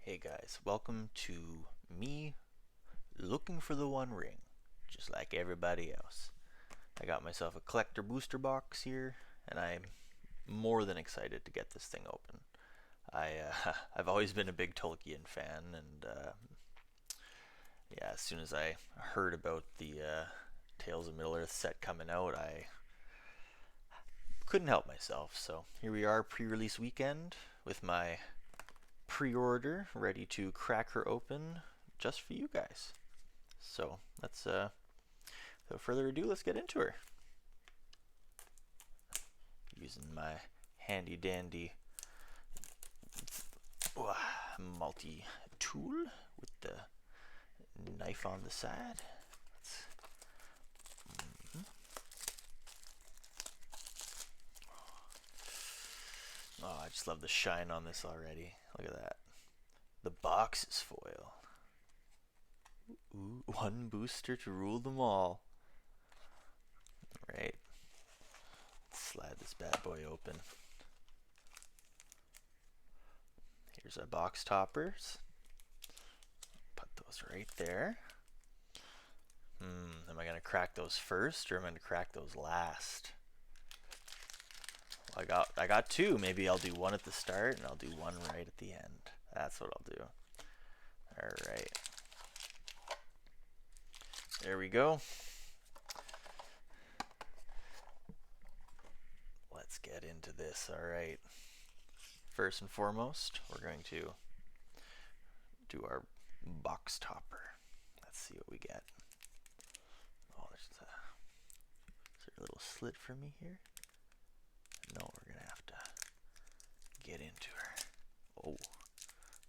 Hey guys, welcome to me looking for the One Ring, just like everybody else. I got myself a collector booster box here, and I'm more than excited to get this thing open. I've always been a big Tolkien fan, and yeah, as soon as I heard about the Tales of Middle Earth set coming out, I couldn't help myself. So here we are, pre-release weekend, with my pre-order ready to crack her open just for you guys. So let's, without further ado, let's get into her. Using my handy dandy multi tool with the knife on the side. Oh, I just love the shine on this already. Look at that. The box is foil. Ooh, one booster to rule them all. Right. Slide this bad boy open. Here's our box toppers. Put those right there. Am I gonna crack those first, or am I gonna crack those last? Well, I got two. Maybe I'll do one at the start and I'll do one right at the end. That's what I'll do. All right. There we go. Let's get into this. All right. First and foremost, we're going to do our box topper. Let's see what we get. Oh, is there a little slit for me here? No, we're gonna have to get into her. Oh,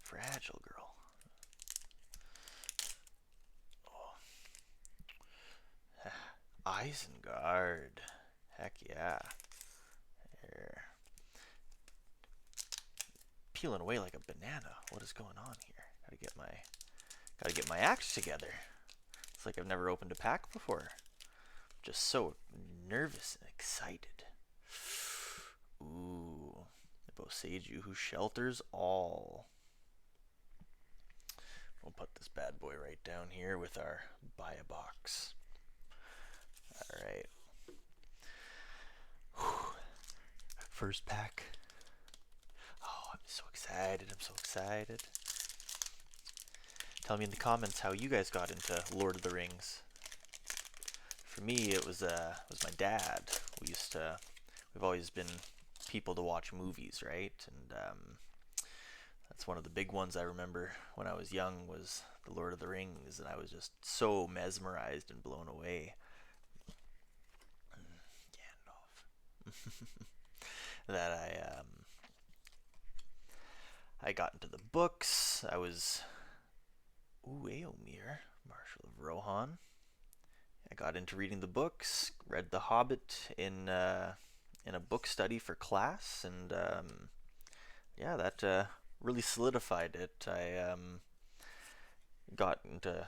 fragile girl. Oh, Isengard. Heck yeah. There. Peeling away like a banana. What is going on here? Gotta get my axe together. It's like I've never opened a pack before. Just so nervous and excited. Ooh, the Boseiju who shelters all. We'll put this bad boy right down here with our buy a box. Alright. First pack. Oh, I'm so excited. I'm so excited. Tell me in the comments how you guys got into Lord of the Rings. For me, it was my dad. We've always been people to watch movies, right? And that's one of the big ones I remember when I was young was the Lord of the Rings, and I was just so mesmerized and blown away. Gandalf. That I got into the books. I was Éomer, Marshal of Rohan. I got into reading the books, read The Hobbit in a book study for class, and yeah, that really solidified it. I got into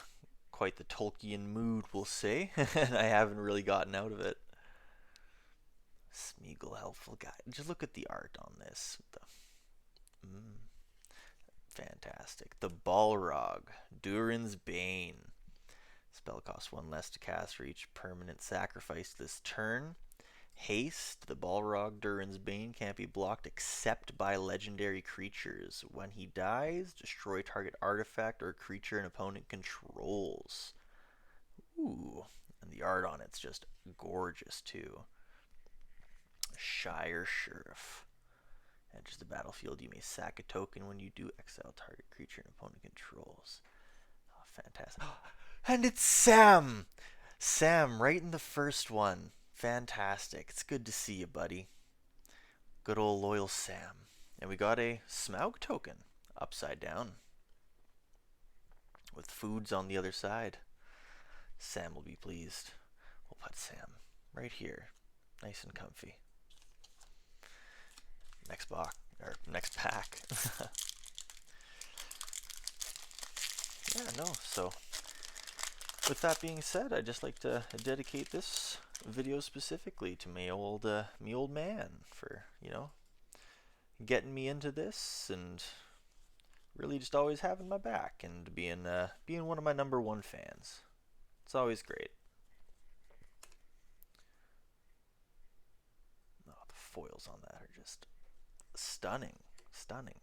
quite the Tolkien mood, we'll say, and I haven't really gotten out of it. Smeagol, helpful guide. Just look at the art on this. Fantastic. The Balrog, Durin's Bane. Spell costs one less to cast for each permanent sacrifice this turn. Haste, the Balrog Durin's Bane can't be blocked except by legendary creatures. When he dies, destroy target artifact or creature an opponent controls. Ooh, and the art on it's just gorgeous too. Shire Sheriff. Enters the battlefield, you may sack a token. When you do, exile target creature an opponent controls. Oh, fantastic. And it's Sam! Sam, right in the first one. Fantastic. It's good to see you, buddy. Good old loyal Sam. And we got a Smaug token upside down with foods on the other side. Sam will be pleased. We'll put Sam right here, nice and comfy. Next box, or next pack. Yeah, no, so with that being said, I'd just like to dedicate this video specifically to me old man for, getting me into this and really just always having my back and being one of my number one fans. It's always great. Oh, the foils on that are just stunning, stunning.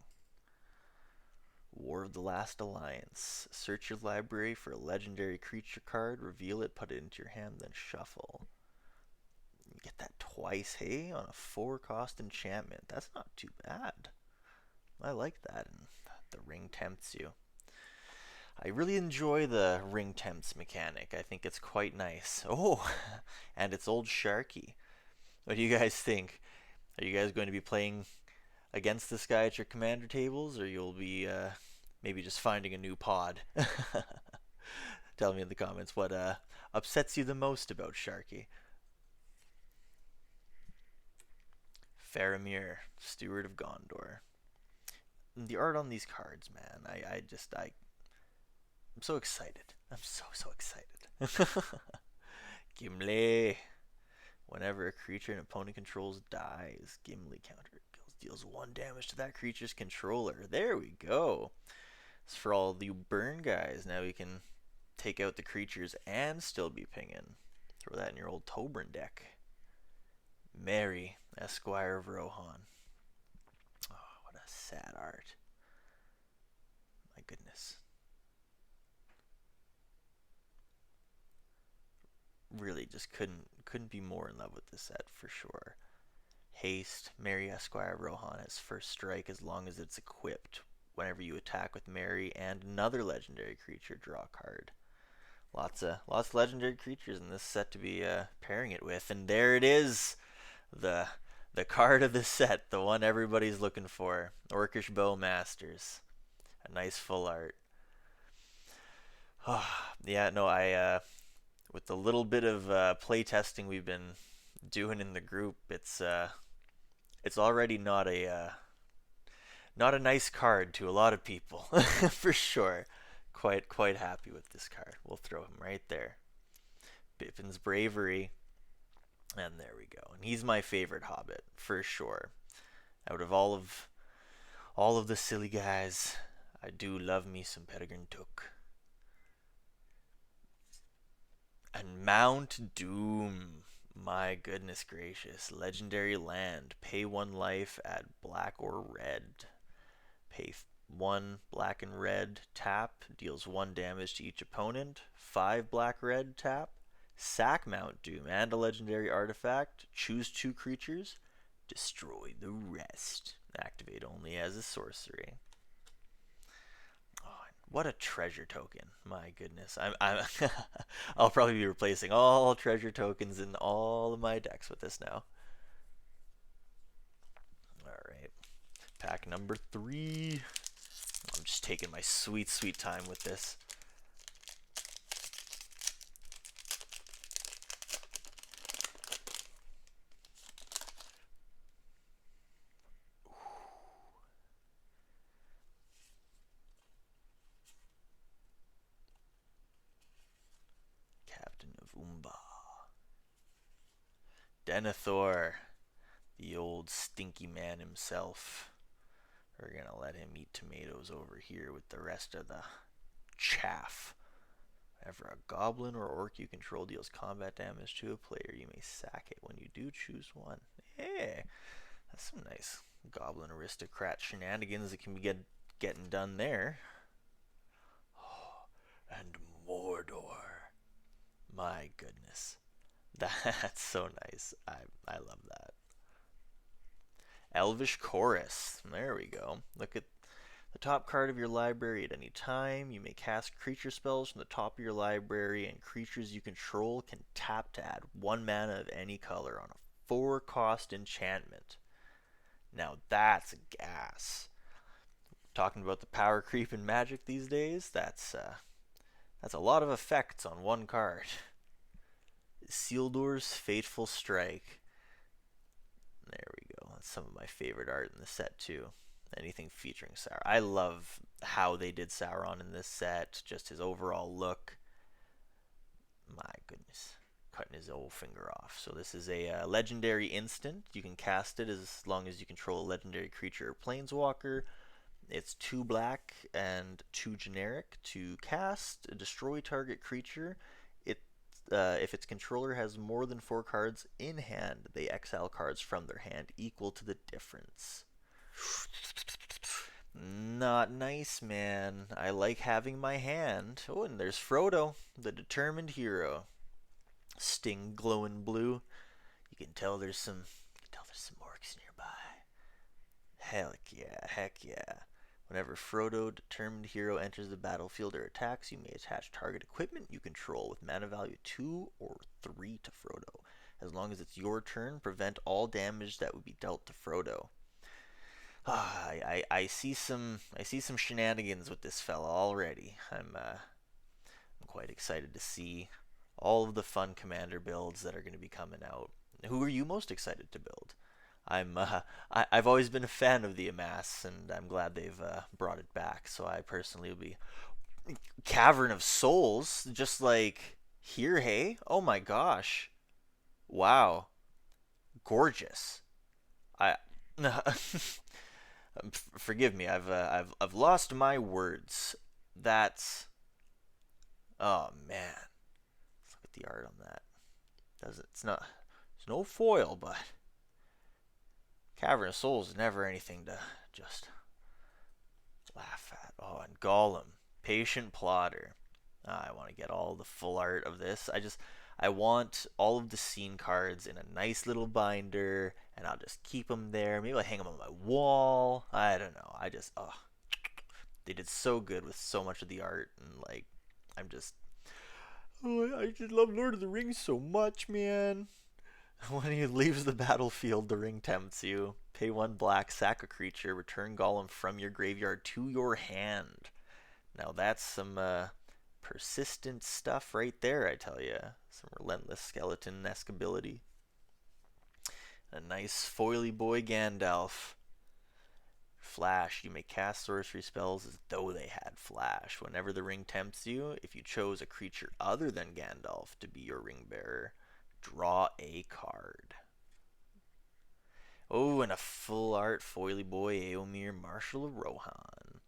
War of the Last Alliance. Search your library for a legendary creature card, reveal it, put it into your hand, then shuffle. You get that twice, hey, on a 4 cost enchantment. That's not too bad. I like that, and the ring tempts you. I really enjoy the ring temps mechanic. I think it's quite nice. Oh, and it's old Sharky. What do you guys think? Are you guys going to be playing against this guy at your commander tables, or you'll be maybe just finding a new pod? Tell me in the comments what upsets you the most about Sharky. Faramir, Steward of Gondor. The art on these cards, man. I'm so excited. I'm so excited. Gimli. Whenever a creature an opponent controls dies, Gimli counter deals 1 damage to that creature's controller. There we go. It's for all the burn guys. Now we can take out the creatures and still be pinging. Throw that in your old Tobrin deck. Merry, Esquire of Rohan. Oh, what a sad art. My goodness. Really just couldn't be more in love with this set for sure. Haste, Merry Esquire of Rohan has first strike as long as it's equipped. Whenever you attack with Merry and another legendary creature, draw a card. Lots of legendary creatures in this set to be pairing it with, and there it is, the the card of the set, the one everybody's looking for, Orcish Bowmasters. A nice full art. Oh, yeah, no, I with the little bit of play testing we've been doing in the group, it's already not a nice card to a lot of people for sure. Quite happy with this card. We'll throw him right there. Bipin's Bravery, and there we go. And he's my favorite Hobbit for sure. Out of all of the silly guys, I do love me some Peregrine Took. And Mount Doom. My goodness gracious. Legendary land. Pay 1 life, add black or red. Pay 1 black and red, tap, deals 1 damage to each opponent. 5 black red, tap. Sack Mount Doom and a legendary artifact. Choose 2 creatures. Destroy the rest. Activate only as a sorcery. Oh, what a treasure token. My goodness. I'll probably be replacing all treasure tokens in all of my decks with this now. Alright. Pack number 3. I'm just taking my sweet time with this. Captain of Umbar. Denethor, the old stinky man himself. We're gonna let him eat tomatoes over here with the rest of the chaff. Whenever a goblin or orc you control deals combat damage to a player, you may sack it. When you do, choose 1. Hey, that's some nice goblin aristocrat shenanigans that can be getting done there. Oh, and Mordor. My goodness. That's so nice. I love that. Elvish Chorus. There we go. Look at the top card of your library at any time. You may cast creature spells from the top of your library, and creatures you control can tap to add 1 mana of any color on a 4-cost enchantment. Now that's a gas. Talking about the power creep in Magic these days, that's a lot of effects on 1 card. Isildur's Fateful Strike. There we go. That's some of my favorite art in the set too. Anything featuring Sauron. I love how they did Sauron in this set. Just his overall look. My goodness. Cutting his old finger off. So this is a legendary instant. You can cast it as long as you control a legendary creature or planeswalker. It's 2 black and 2 generic to cast, destroy target creature. It, if its controller has more than 4 cards in hand, they exile cards from their hand equal to the difference. Not nice, man. I like having my hand. Oh, and there's Frodo, the determined hero. Sting glowing blue. You can tell there's some orcs nearby. Heck yeah. Whenever Frodo, determined hero, enters the battlefield or attacks, you may attach target equipment you control with mana value 2 or 3 to Frodo. As long as it's your turn, prevent all damage that would be dealt to Frodo. I see some shenanigans with this fella already. I'm quite excited to see all of the fun commander builds that are going to be coming out. Who are you most excited to build? I've always been a fan of the Amass, and I'm glad they've brought it back. So I personally will be Cavern of Souls, just like here. Hey, oh my gosh, wow, gorgeous. I forgive me. I've lost my words. That's oh man. Let's look at the art on that. Does it? It's no foil, but Cavern of Souls is never anything to just laugh at. Oh, and Gollum, Patient Plotter. I want to get all the full art of this. I want all of the scene cards in a nice little binder, and I'll just keep them there. Maybe I'll hang them on my wall. I don't know. They did so good with so much of the art, and like, I'm just, oh, I just love Lord of the Rings so much, man. When he leaves the battlefield, the ring tempts you. Pay 1 black, sack a creature, return Gollum from your graveyard to your hand. Now that's some persistent stuff right there, I tell you. Some relentless skeleton-esque ability. A nice foily boy Gandalf. Flash. You may cast sorcery spells as though they had flash. Whenever the ring tempts you, if you chose a creature other than Gandalf to be your ring bearer, draw a card. Oh, and a full art foily boy Eomer, Marshal of Rohan.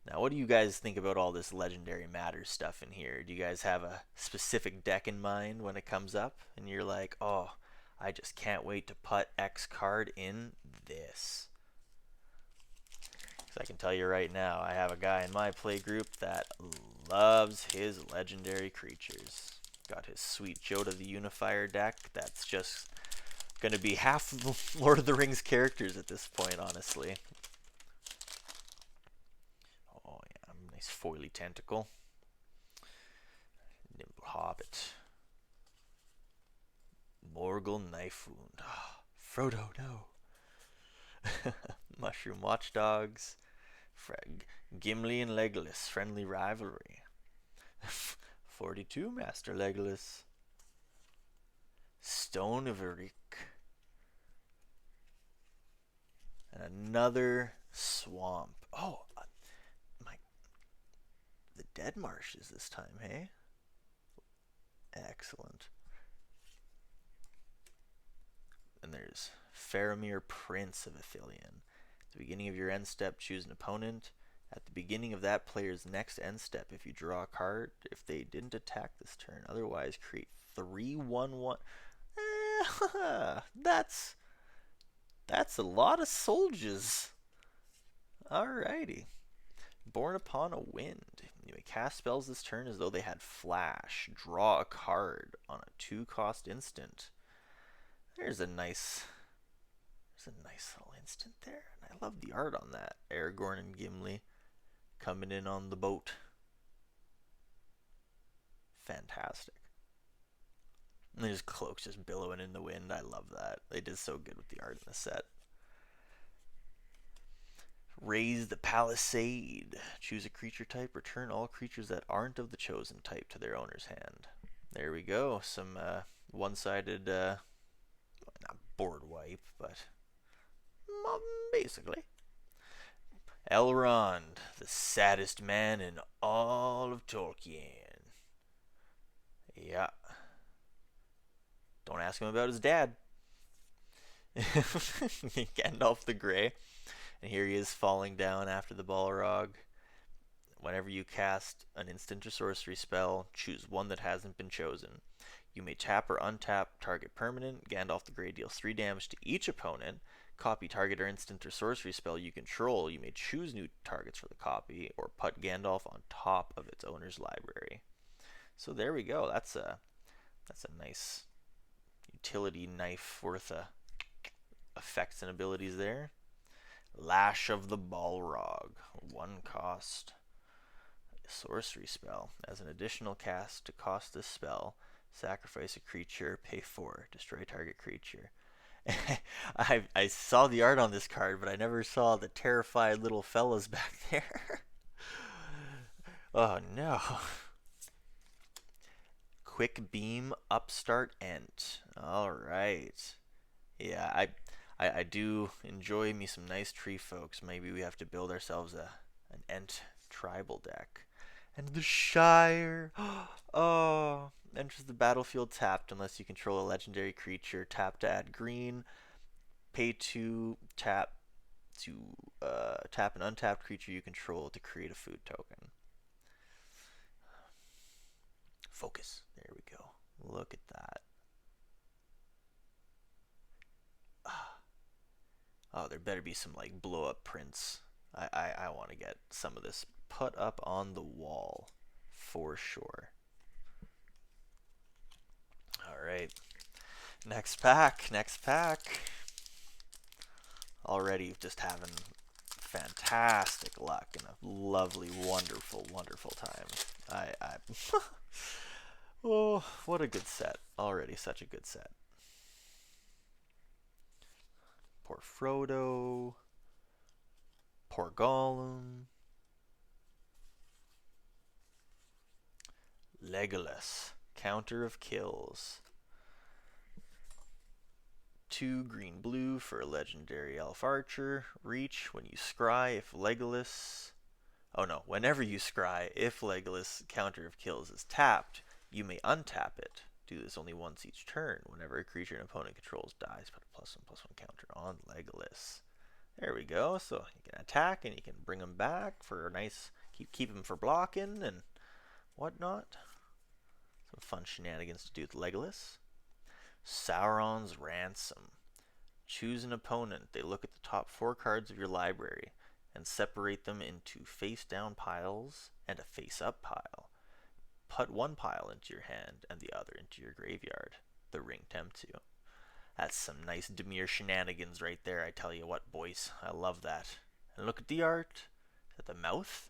Now, what do you guys think about all this Legendary Matters stuff in here? Do you guys have a specific deck in mind when it comes up? And you're like, oh, I just can't wait to put X card in this. Because I can tell you right now, I have a guy in my play group that loves his legendary creatures. Got his sweet Jodah the Unifier deck that's just going to be half of Lord of the Rings characters at this point, honestly. Oh, yeah, nice foily tentacle. Nimble Hobbit. Morgul Knife Wound. Oh, Frodo, no. Mushroom Watchdogs. Gimli and Legolas, friendly rivalry. 42, Master Legolas. Stone of Eric. And another swamp. Oh, the Dead Marshes this time, hey? Excellent. And there's Faramir, Prince of Ithilien. At the beginning of your end step, choose an opponent. At the beginning of that player's next end step, if you draw a card, if they didn't attack this turn, otherwise create 3/1/1. That's a lot of soldiers. Alrighty. Born Upon a Wind. You may cast spells this turn as though they had flash. Draw a card on a 2-cost instant. There's a nice little instant there. And I love the art on that. Aragorn and Gimli coming in on the boat. Fantastic. And his cloak's just billowing in the wind. I love that. They did so good with the art in the set. Raise the Palisade. Choose a creature type. Return all creatures that aren't of the chosen type to their owner's hand. There we go. Some one-sided, not board wipe, but basically. Elrond, the saddest man in all of Tolkien. Yeah. Don't ask him about his dad. Gandalf the Grey. And here he is falling down after the Balrog. Whenever you cast an instant or sorcery spell, choose one that hasn't been chosen. You may tap or untap target permanent. Gandalf the Grey deals 3 damage to each opponent. Copy target or instant or sorcery spell you control. You may choose new targets for the copy, or put Gandalf on top of its owner's library. So there we go. That's a nice utility knife worth of effects and abilities there. Lash of the Balrog, 1 cost. Sorcery spell. As an additional cast to cost this spell, sacrifice a creature, pay 4, destroy target creature. I saw the art on this card, but I never saw the terrified little fellas back there. Oh no. Quick Beam, Upstart, Ent. Alright. Yeah, I do enjoy me some nice tree folks. Maybe we have to build ourselves an Ent tribal deck. And the Shire. Oh, enters the battlefield tapped unless you control a legendary creature. Tap to add green. Pay 2, tap to tap an untapped creature you control to create a food token. Focus. There we go. Look at that. Oh, there better be some like blow up prints. I want to get some of this put up on the wall for sure. Alright. Next pack. Already just having fantastic luck and a lovely, wonderful, wonderful time. I oh, what a good set. Already such a good set. Poor Frodo. Poor Gollum. Legolas. Counter of kills. 2 green blue for a legendary elf archer. Reach when you scry if Legolas. Oh no, whenever you scry, if Legolas counter of kills is tapped, you may untap it. Do this only once each turn. Whenever a creature an opponent controls dies, put a +1/+1 counter on Legolas. There we go. So you can attack and you can bring him back for a nice keep him for blocking and whatnot. Some fun shenanigans to do with Legolas. Sauron's Ransom. Choose an opponent. They look at the top 4 cards of your library and separate them into face-down piles and a face-up pile. Put 1 pile into your hand and the other into your graveyard. The ring tempts you. That's some nice Dimir shenanigans right there, I tell you what, boys. I love that. And look at the art. Is that the mouth?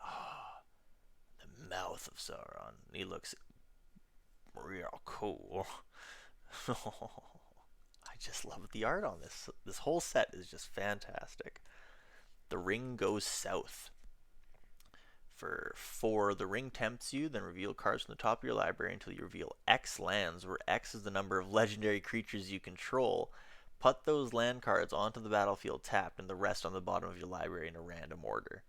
Oh, the mouth of Sauron. He looks real cool. I just love the art on this. This whole set is just fantastic. The ring goes south. For 4, the ring tempts you, then reveal cards from the top of your library until you reveal X lands, where X is the number of legendary creatures you control. Put those land cards onto the battlefield tapped and the rest on the bottom of your library in a random order.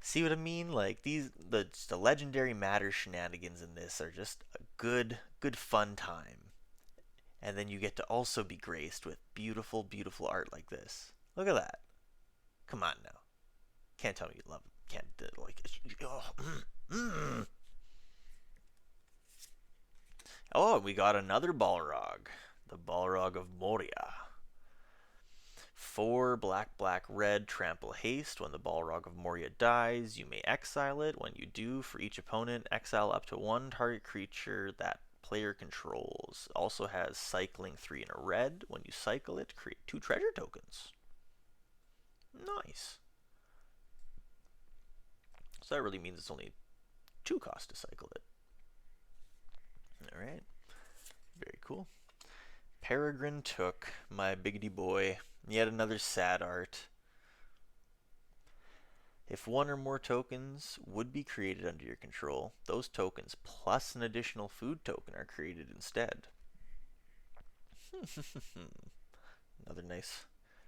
See what I mean? Like the legendary matter shenanigans in this are just a good fun time. And then you get to also be graced with beautiful, beautiful art like this. Look at that. Come on now. Can't tell me you love it. Can't like it. Oh, we got another Balrog. The Balrog of Moria. 4 black, black, red, trample haste. When the Balrog of Moria dies, you may exile it. When you do, for each opponent, exile up to 1 target creature that player controls. Also has cycling 3 in a red. When you cycle it, create 2 treasure tokens. Nice. So that really means it's only 2 costs to cycle it. Alright. Very cool. Peregrine Took, my biggity boy. Yet another sad art. If 1 or more tokens would be created under your control, those tokens plus an additional food token are created instead. Another nice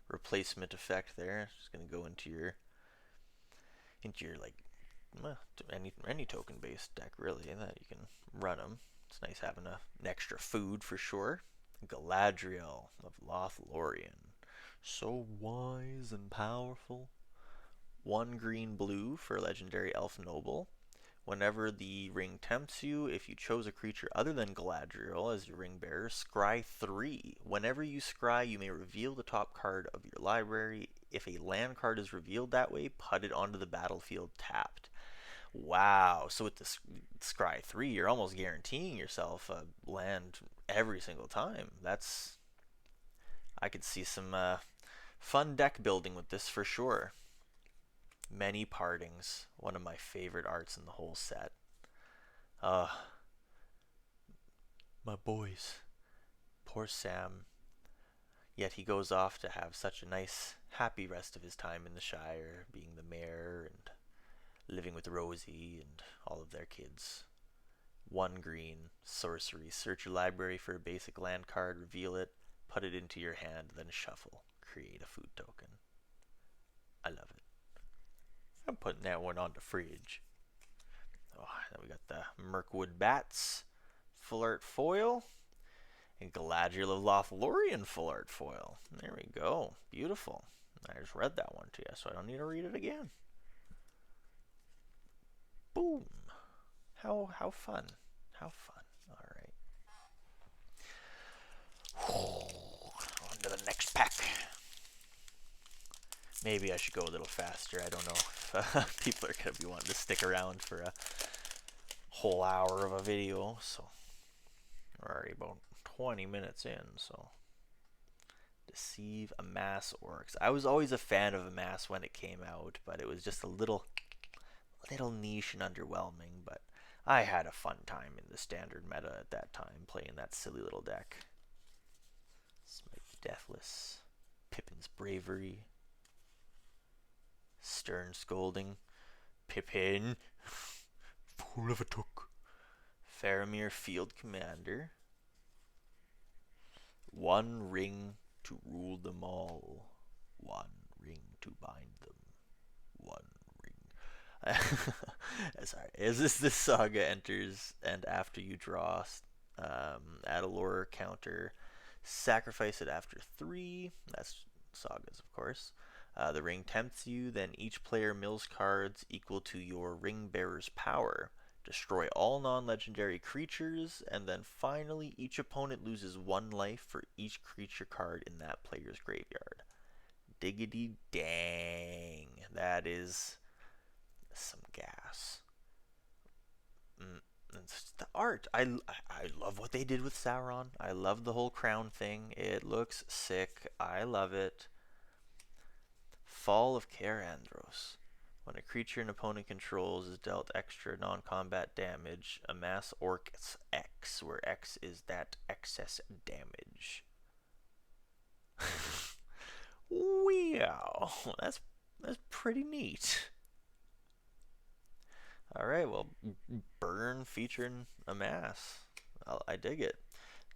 replacement effect there. Just going to go into your like any token based deck really that you can run them. It's nice having an extra food for sure. Galadriel of Lothlorien. So wise and powerful. One green blue for legendary elf noble. Whenever the ring tempts you, if you chose a creature other than Galadriel as your ring bearer, scry 3. Whenever you scry, you may reveal the top card of your library. If a land card is revealed that way, put it onto the battlefield tapped. Wow, so with the scry 3, you're almost guaranteeing yourself a land every single time. I could see some fun deck building with this for sure. Many Partings, one of my favorite arts in the whole set. Uh, my boys. Poor Sam. Yet he goes off to have such a nice, happy rest of his time in the Shire, being the mayor and living with Rosie and all of their kids. One green, sorcery. Search your library for a basic land card, reveal it, put it into your hand, then shuffle. Create a food token. I love it. I'm putting that one on the fridge. Oh, then we got the Mirkwood Bats, full art foil, and Galadriel of Lothlorien full art foil. There we go. Beautiful. I just read that one to you, so I don't need to read it again. Boom. How fun. How fun. Alright. On to the next pack. Maybe I should go a little faster. I don't know if people are going to be wanting to stick around for a whole hour of a video. So we're already about 20 minutes in. So Deceive, Amass, Orcs. I was always a fan of Amass when it came out, but it was just a little niche and underwhelming. But I had a fun time in the standard meta at that time, playing that silly little deck. Smite the Deathless, Pippin's Bravery, Stern Scolding, Pippin, Fool of a Took, Faramir Field Commander, One ring to rule them all, one ring to bind them, one ring. Sorry, as this saga enters, and after you draw, add a lore counter, sacrifice it after 3. That's sagas, of course. The ring tempts you, then each player mills cards equal to your ring bearer's power. Destroy all non-legendary creatures, and then finally each opponent loses 1 life for each creature card in that player's graveyard. Diggity dang. That is some gas. It's the art. I love what they did with Sauron. I love the whole crown thing. It looks sick. I love it. Fall of Cair-Andros. When a creature an opponent controls is dealt extra non-combat damage, amass Orcs X, where X is that excess damage. Wow, that's pretty neat. Alright, well, Burn featuring Amass. I dig it.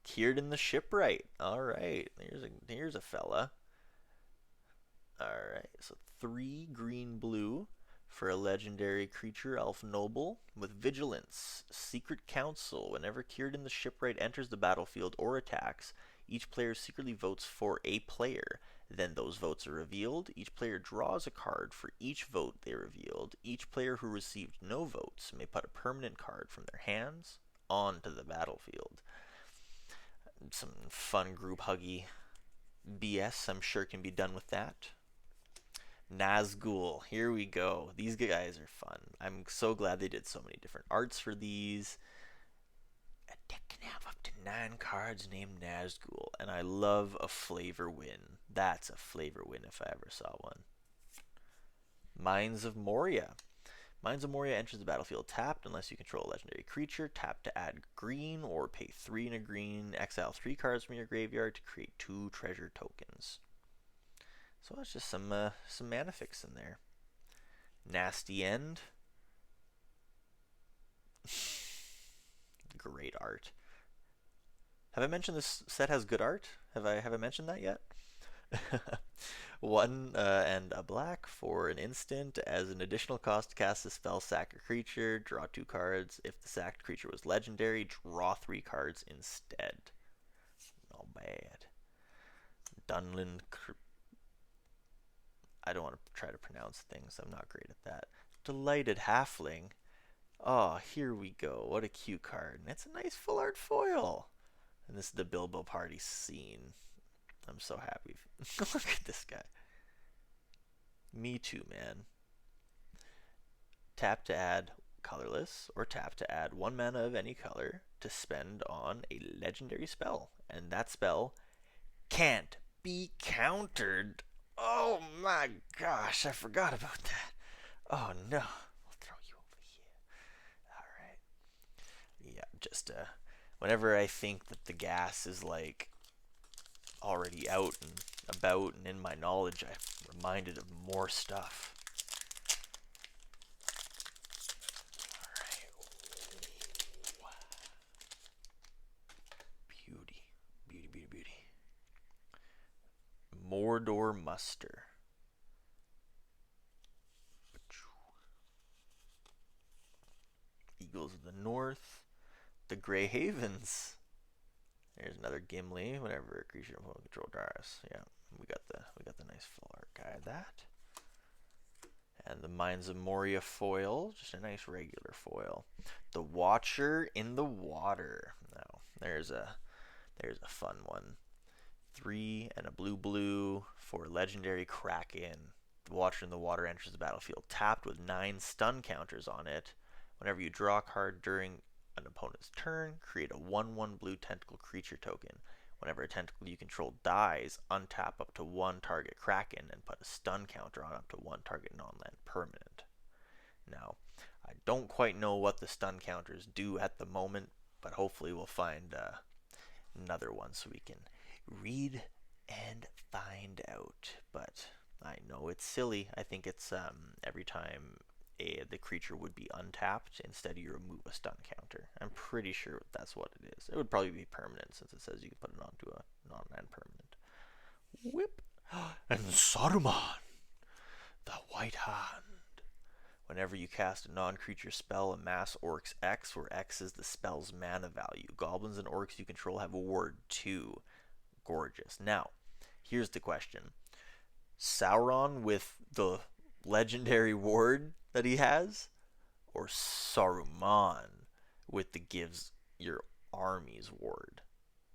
Círdan the Shipwright. Alright, here's a fella. Alright, so 3 green blue for a legendary creature, Elf Noble, with Vigilance. Secret Council. Whenever Círdan the Shipwright enters the battlefield or attacks, each player secretly votes for a player. Then those votes are revealed. Each player draws a card for each vote they revealed. Each player who received no votes may put a permanent card from their hands onto the battlefield. Some fun group huggy BS I'm sure can be done with that. Nazgul, here we go. These guys are fun. I'm so glad they did so many different arts for these. A deck can have up to 9 cards named Nazgul, and I love a flavor win. That's a flavor win if I ever saw one. Mines of Moria. Mines of Moria enters the battlefield tapped unless you control a legendary creature. Tap to add green or pay 3 and a green. Exile 3 cards from your graveyard to create 2 treasure tokens. So that's just some Manafics in there. Nasty End. Great art. Have I mentioned this set has good art? Have I mentioned that yet? 1 and a black for an instant. As an additional cost to cast a spell, sack a creature, draw 2 cards. If the sacked creature was legendary, draw 3 cards instead. Not bad. Dunlin I don't want to try to pronounce things. I'm not great at that. Delighted Halfling. Oh, here we go. What a cute card. And it's a nice full art foil. And this is the Bilbo party scene. I'm so happy. Look at this guy. Me too, man. Tap to add colorless, or tap to add 1 mana of any color to spend on a legendary spell. And that spell can't be countered. Oh my gosh, I forgot about that. Oh no. I'll throw you over here. Alright. Yeah, just whenever I think that the gas is like already out and about and in my knowledge, I'm reminded of more stuff. Beauty. Beauty, beauty, beauty. Mordor Muster. Eagles of the North. The Grey Havens. There's another Gimli. Whenever a creature of control dies. Yeah, we got the nice full art guy of that. And the Mines of Moria foil, just a nice regular foil. The Watcher in the Water. Now, there's a fun one. 3 and a blue for legendary Kraken. The Watcher in the Water enters the battlefield tapped with 9 stun counters on it. Whenever you draw a card during an opponent's turn, create a 1/1 blue tentacle creature token. Whenever a tentacle you control dies, untap up to 1 target Kraken and put a stun counter on up to 1 target non-land permanent. Now, I don't quite know what the stun counters do at the moment, but hopefully we'll find another one so we can read and find out. But I know it's silly. I think it's every time the creature would be untapped, instead you remove a stun counter. I'm pretty sure that's what it is. It would probably be permanent since it says you can put it onto a non-land permanent. Whip! And Saruman, the White Hand. Whenever you cast a non-creature spell, amass Orcs X, where X is the spell's mana value. Goblins and Orcs you control have a ward 2. Gorgeous. Now, here's the question. Sauron with the legendary ward that he has, or Saruman with the gives your armies ward?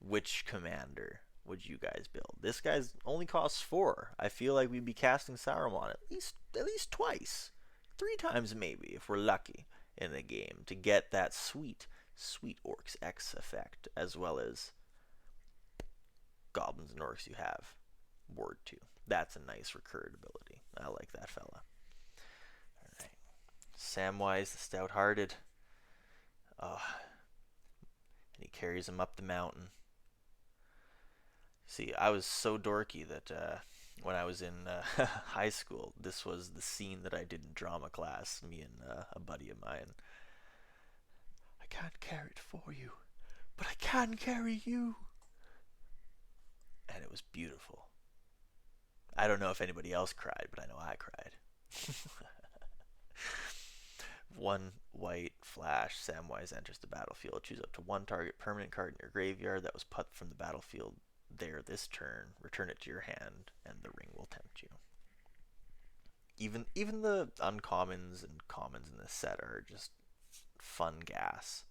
Which commander would you guys build? This guy's only costs 4. I feel like we'd be casting Saruman at least twice, 3 times maybe if we're lucky in the game to get that sweet Orcs X effect, as well as Goblins and Orcs you have ward 2. That's a nice recurred ability. I like that fella. Alright. Samwise the Stout-Hearted. And he carries him up the mountain. See, I was so dorky that when I was in high school, this was the scene that I did in drama class, me and a buddy of mine. I can't carry it for you, but I can carry you. And it was beautiful. I don't know if anybody else cried, but I know I cried. 1 white flash, Samwise enters the battlefield. Choose up to 1 target permanent card in your graveyard that was put from the battlefield there this turn. Return it to your hand, and the ring will tempt you. Even the uncommons and commons in this set are just fun gas.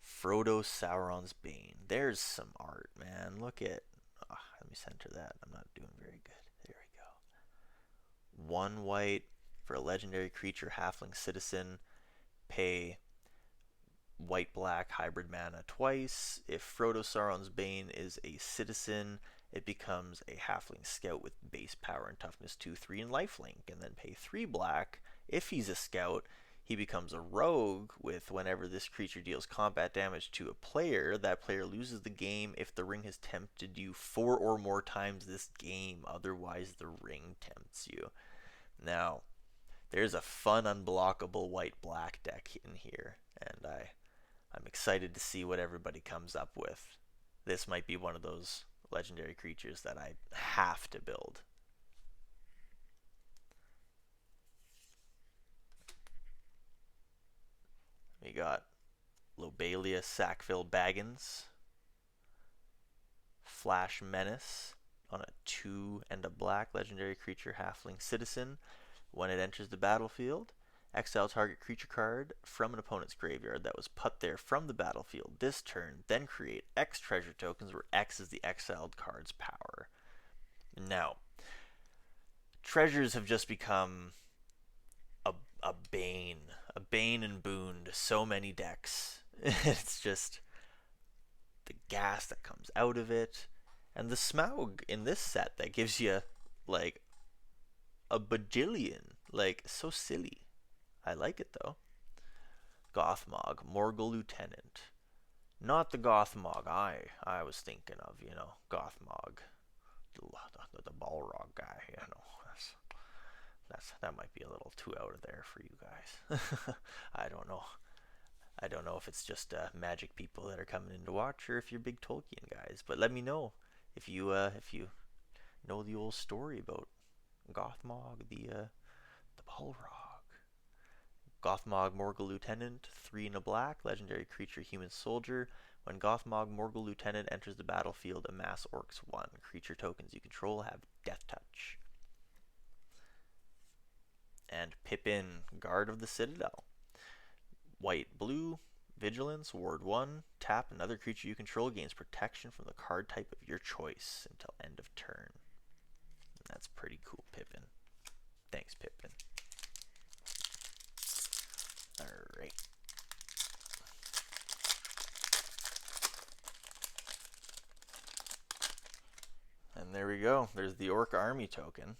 Frodo Sauron's Bane. There's some art, man. Look at... let me center that. I'm not doing very good. There we go. 1 white for a legendary creature, halfling citizen. Pay white-black hybrid mana twice. If Frodo Sauron's Bane is a citizen, it becomes a halfling scout with base power and toughness 2/3 and lifelink, and then pay 3 black. If he's a scout, he becomes a rogue with whenever this creature deals combat damage to a player, that player loses the game if the ring has tempted you 4 or more times this game, otherwise the ring tempts you. Now, there's a fun unblockable white-black deck in here, and I'm excited to see what everybody comes up with. This might be one of those legendary creatures that I have to build. We got Lobelia Sackville Baggins, Flash Menace, on a 2 and a black legendary creature halfling citizen. When it enters the battlefield, exile target creature card from an opponent's graveyard that was put there from the battlefield this turn, then create X treasure tokens where X is the exiled card's power. Now, treasures have just become a bane and boon to so many decks. It's just the gas that comes out of it, and the Smaug in this set that gives you like a bajillion. Like, so silly. I like it though. Gothmog, Morgul Lieutenant. Not the Gothmog I was thinking of, Gothmog. The Balrog guy, that might be a little too out of there for you guys. I don't know. I don't know if it's just magic people that are coming in to watch, or if you're big Tolkien guys. But let me know if you know the old story about Gothmog, the Balrog. Gothmog Morgul Lieutenant, 3 and a black, legendary creature, human soldier. When Gothmog Morgul Lieutenant enters the battlefield, amass Orcs 1. Creature tokens you control have Death Touch. And Pippin, Guard of the Citadel. White, blue, Vigilance, Ward 1. Tap another creature you control, gains protection from the card type of your choice until end of turn. And that's pretty cool, Pippin. Thanks, Pippin. Alright. And there we go. There's the Orc Army token.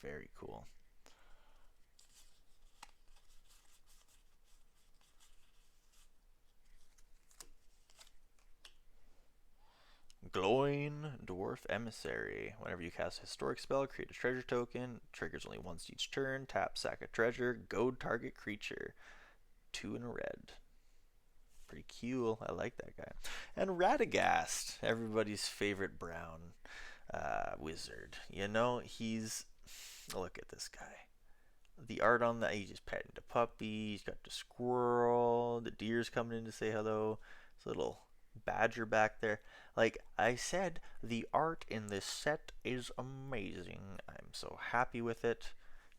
Very cool. Glowing Dwarf Emissary. Whenever you cast a historic spell, create a treasure token. Triggers only once each turn. Tap, sack a treasure. Goad target creature. 2 in a red. Pretty cool. I like that guy. And Radagast, everybody's favorite brown wizard. He's... Look at this guy. The art on that, he's just petting the puppy. He's got the squirrel. The deer's coming in to say hello. This little badger back there. Like I said, the art in this set is amazing. I'm so happy with it.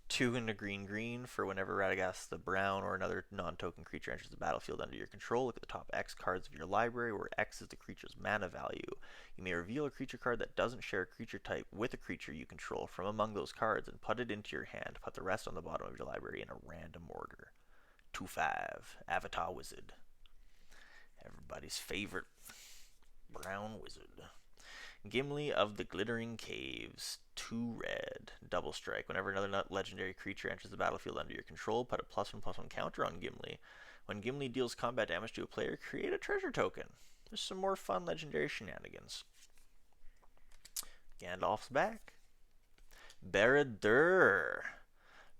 2 in the green for whenever Radagast the brown or another non-token creature enters the battlefield under your control. Look at the top X cards of your library, where X is the creature's mana value. You may reveal a creature card that doesn't share a creature type with a creature you control from among those cards and put it into your hand. Put the rest on the bottom of your library in a random order. 2/5 Avatar Wizard. Everybody's favorite brown wizard. Gimli of the Glittering Caves, 2 red, double strike. Whenever another legendary creature enters the battlefield under your control, put a +1/+1 counter on Gimli. When Gimli deals combat damage to a player, create a treasure token. There's some more fun legendary shenanigans. Gandalf's back. Barad-dûr.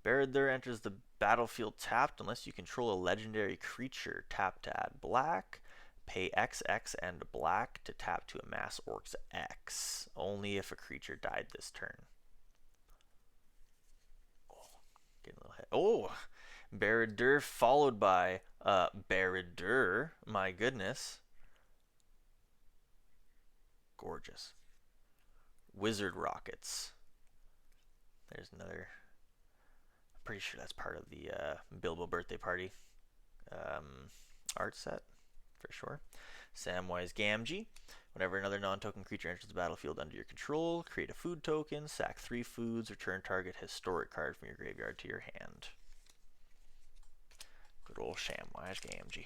Barad-dûr enters the battlefield tapped unless you control a legendary creature. Tap to add black. Pay XX and black to tap to amass Orcs X. Only if a creature died this turn. Oh, getting a little head. Oh, Barad-dûr followed by Barad-dûr. My goodness. Gorgeous. Wizard Rockets. There's another. I'm pretty sure that's part of the Bilbo birthday party art set. For sure. Samwise Gamgee. Whenever another non-token creature enters the battlefield under your control, create a food token, sack 3 foods, return target historic card from your graveyard to your hand. Good old Samwise Gamgee.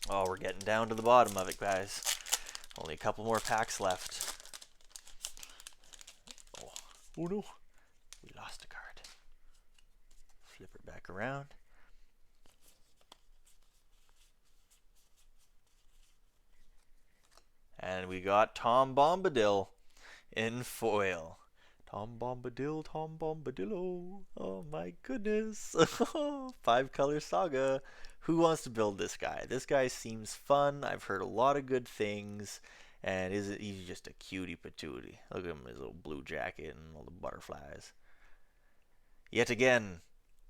Oh, we're getting down to the bottom of it, guys. Only a couple more packs left. Oh no. We lost a card. Flip it back around. And we got Tom Bombadil in foil. Tom Bombadil, Tom Bombadillo. Oh my goodness. 5-color saga. Who wants to build this guy? This guy seems fun. I've heard a lot of good things. And he's just a cutie patootie. Look at him, his little blue jacket and all the butterflies. Yet again,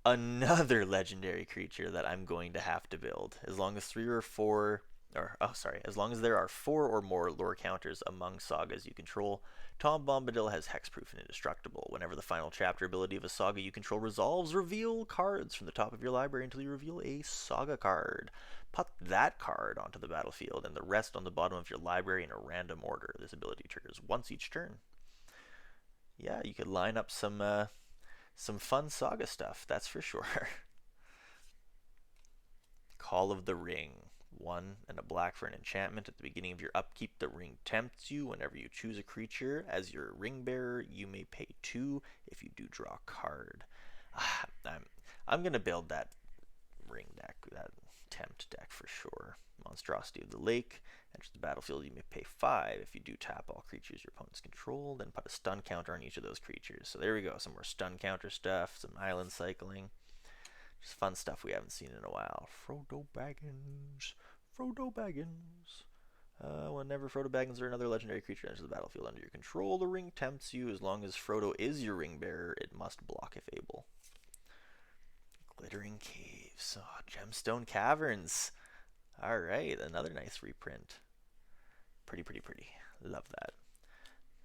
another legendary creature that I'm going to have to build. As long as 3 or 4 as long as there are 4 or more lore counters among sagas you control, Tom Bombadil has hexproof and indestructible. Whenever the final chapter ability of a saga you control resolves, reveal cards from the top of your library until you reveal a saga card. Put that card onto the battlefield and the rest on the bottom of your library in a random order. This ability triggers once each turn. Yeah, you could line up some fun saga stuff, that's for sure. Call of the Ring. 1 and a black for an enchantment. At the beginning of your upkeep, the ring tempts you. Whenever you choose a creature as your ring bearer, you may pay 2 if you do draw a card. I'm going to build that ring deck, that tempt deck for sure. Monstrosity of the Lake. Enters the battlefield, you may pay 5 if you do tap all creatures your opponents control, then put a stun counter on each of those creatures. So there we go, some more stun counter stuff, some island cycling. Just fun stuff we haven't seen in a while. Frodo Baggins. Frodo Baggins. Whenever Frodo Baggins or another legendary creature enters the battlefield under your control, the ring tempts you. As long as Frodo is your ring bearer, it must block if able. Glittering Caves. Oh, Gemstone Caverns. Alright, another nice reprint. Pretty. Love that.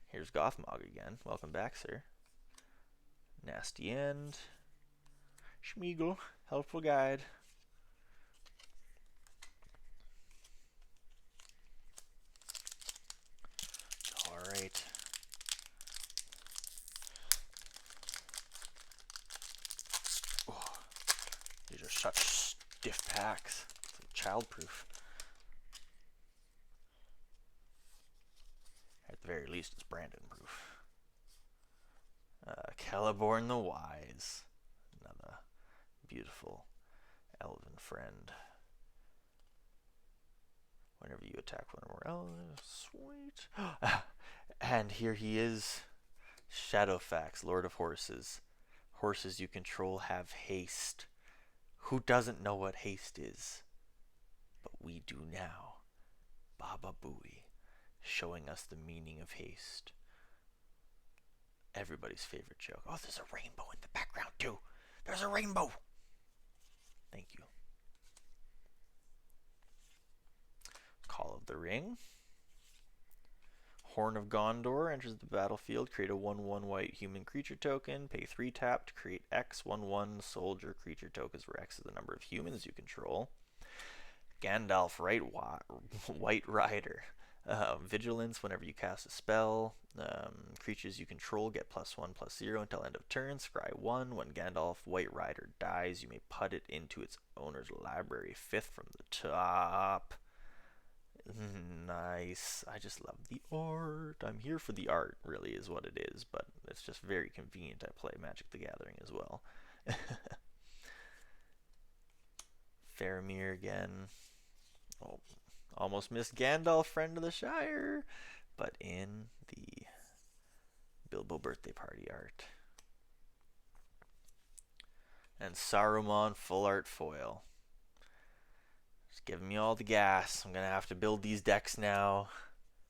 Here's Gothmog again. Welcome back, sir. Nasty End. Schmeagle, helpful guide. Alright. Oh, these are such stiff packs. It's like childproof. At the very least, it's Brandon proof. Celeborn the Wise. Another beautiful elven friend. Whenever you attack one or more elves, sweet. And here he is, Shadowfax, Lord of Horses. Horses you control have haste. Who doesn't know what haste is? But we do now. Baba Booey, showing us the meaning of haste. Everybody's favorite joke. Oh, there's a rainbow in the background too. There's a rainbow. Thank you. Call of the Ring. Horn of Gondor enters the battlefield. Create a 1/1 white human creature token. Pay 3 tap to create X 1/1 soldier creature tokens where X is the number of humans you control. Gandalf White Rider. Vigilance whenever you cast a spell. Creatures you control get +1/+0 until end of turn. Scry 1. When Gandalf White Rider dies, you may put it into its owner's library. 5th from the top. Nice. I just love the art. I'm here for the art, really, is what it is, but it's just very convenient. I play Magic the Gathering as well. Faramir again. Oh, almost missed Gandalf, Friend of the Shire, but in the Bilbo birthday party art. And Saruman full art foil. Just giving me all the gas. I'm going to have to build these decks now.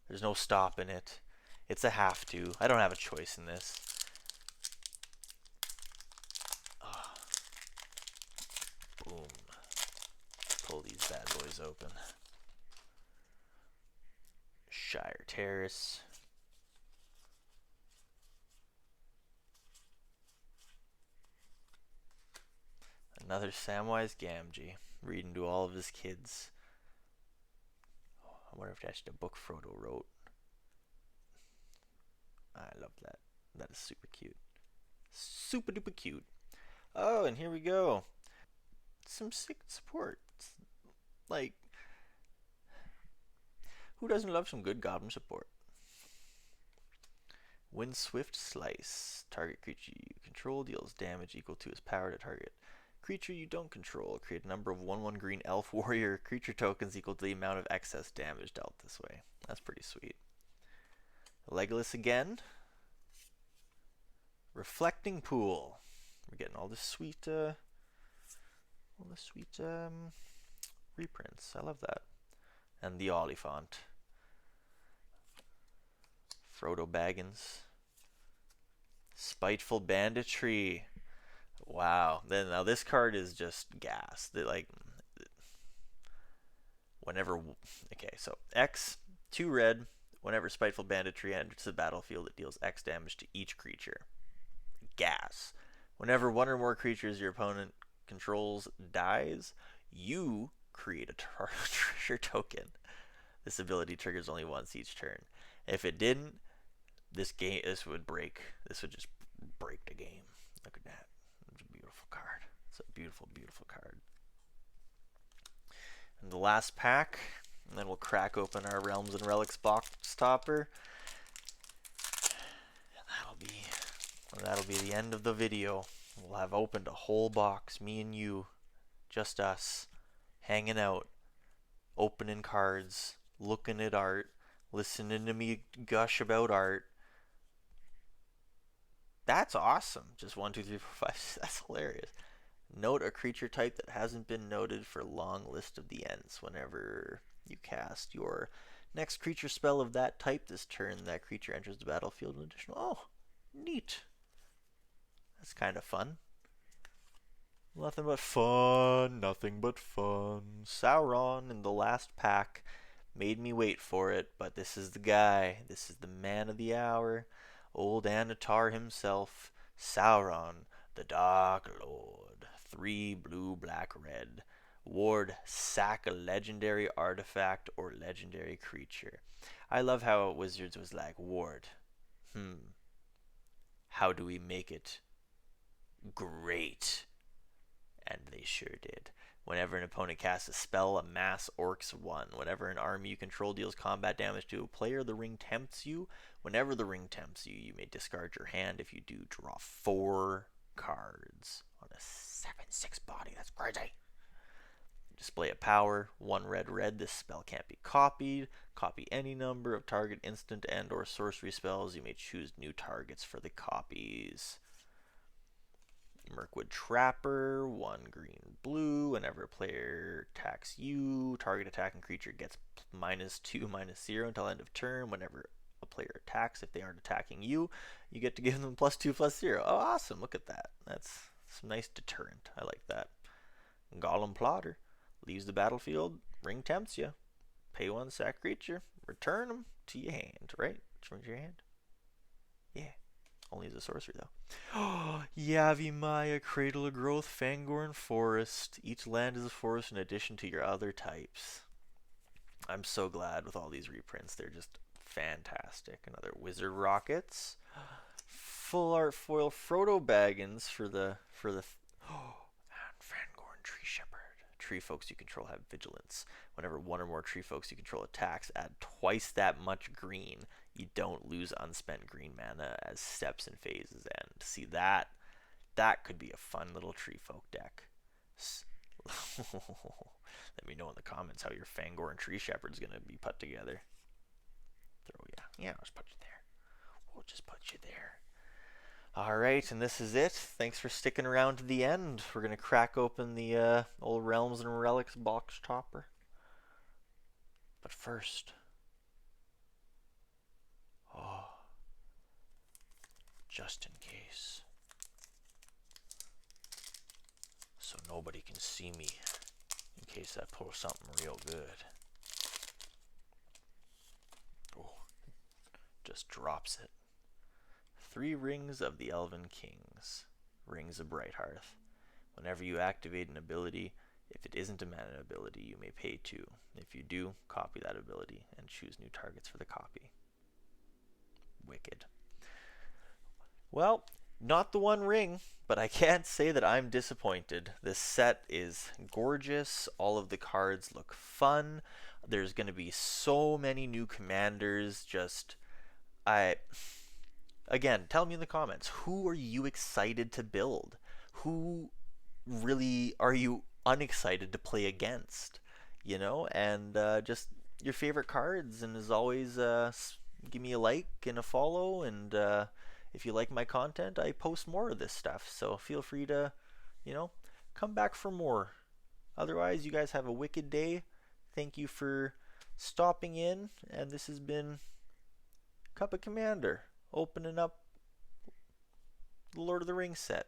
There's no stopping it. It's a have to. I don't have a choice in this. Oh. Boom. Pull these bad boys open. Shire Terrace. Another Samwise Gamgee. Reading to all of his kids. Oh, I wonder if that's the book Frodo wrote. I love that. That is super cute. Super duper cute. Oh, and here we go. Some sick support. Like, who doesn't love some good goblin support? Windswift Slice. Target creature you control deals damage equal to its power to target creature you don't control. Create a number of 1/1 green elf warrior creature tokens equal to the amount of excess damage dealt this way. That's pretty sweet. Legolas again. Reflecting Pool. We're getting all the sweet reprints. I love that. And the Oliphant. Frodo Baggins. Spiteful Banditry. Wow. Now this card is just gas. Whenever, okay, so X, 2 red. Whenever Spiteful Banditry enters the battlefield, it deals X damage to each creature. Gas. Whenever one or more creatures your opponent controls dies, you create a treasure token. This ability triggers only once each turn. If it didn't, this would break. This would just break the game. Look at that. It's a beautiful card. It's a beautiful, beautiful card. And the last pack, and then we'll crack open our Realms and Relics box topper. And that'll be the end of the video. We'll have opened a whole box, me and you, just us, hanging out, opening cards, looking at art, listening to me gush about art. That's awesome. Just 1, 2, 3, 4, 5. That's hilarious. Note a creature type that hasn't been noted for long list of the ends. Whenever you cast your next creature spell of that type this turn, that creature enters the battlefield with additional. Oh, neat. That's kind of fun. Nothing but fun. Nothing but fun. Sauron in the last pack. Made me wait for it, but this is the guy. This is the man of the hour. Old Anatar himself. Sauron, the Dark Lord. 3 blue, black, red. Ward, sack a legendary artifact or legendary creature. I love how Wizards was like, Ward, how do we make it great? And they sure did. Whenever an opponent casts a spell, amass Orcs 1. Whenever an army you control deals combat damage to a player, the ring tempts you. Whenever the ring tempts you, you may discard your hand. If you do, draw 4 cards on a 7/6 body. That's crazy. Display a power. 1 red, red. This spell can't be copied. Copy any number of target instant and or sorcery spells. You may choose new targets for the copies. Mirkwood Trapper, 1 green, blue. Whenever a player attacks you, target attacking creature gets -2, -0 until end of turn. Whenever a player attacks, if they aren't attacking you, you get to give them +2, +0. Oh, awesome. Look at that. That's some nice deterrent. I like that. Golem Plotter leaves the battlefield. Ring tempts you. Pay 1 sack creature. Return them to your hand, right? Return to your hand. Yeah. Only as a sorcery, though. Oh, Yavimaya, Cradle of Growth, Fangorn Forest. Each land is a forest in addition to your other types. I'm so glad with all these reprints. They're just fantastic. Another Wizard Rockets. Full art foil Frodo Baggins for the and Fangorn Tree Shepherd. Tree folks you control have vigilance. Whenever 1 or more tree folks you control attacks, add twice that much green. You don't lose unspent green mana as steps and phases end. See that? That could be a fun little tree folk deck. Let me know in the comments how your Fangorn Tree Shepherd's gonna be put together. Yeah, let's put you there. We'll just put you there. Alright, and this is it. Thanks for sticking around to the end. We're going to crack open the old Realms and Relics box topper. But first... just in case. So nobody can see me in case I pull something real good. Oh, just drops it. 3 Rings of the Elven Kings. Rings of Brighthearth. Whenever you activate an ability, if it isn't a mana ability, you may pay 2. If you do, copy that ability and choose new targets for the copy. Wicked. Well, not the One Ring, but I can't say that I'm disappointed. This set is gorgeous. All of the cards look fun. There's going to be so many new commanders. Again, tell me in the comments, who are you excited to build? Who really are you unexcited to play against? You know, and just your favorite cards. And as always, give me a like and a follow. And if you like my content, I post more of this stuff. So feel free to, come back for more. Otherwise, you guys have a wicked day. Thank you for stopping in. And this has been Cup of Commander, opening up the Lord of the Rings set.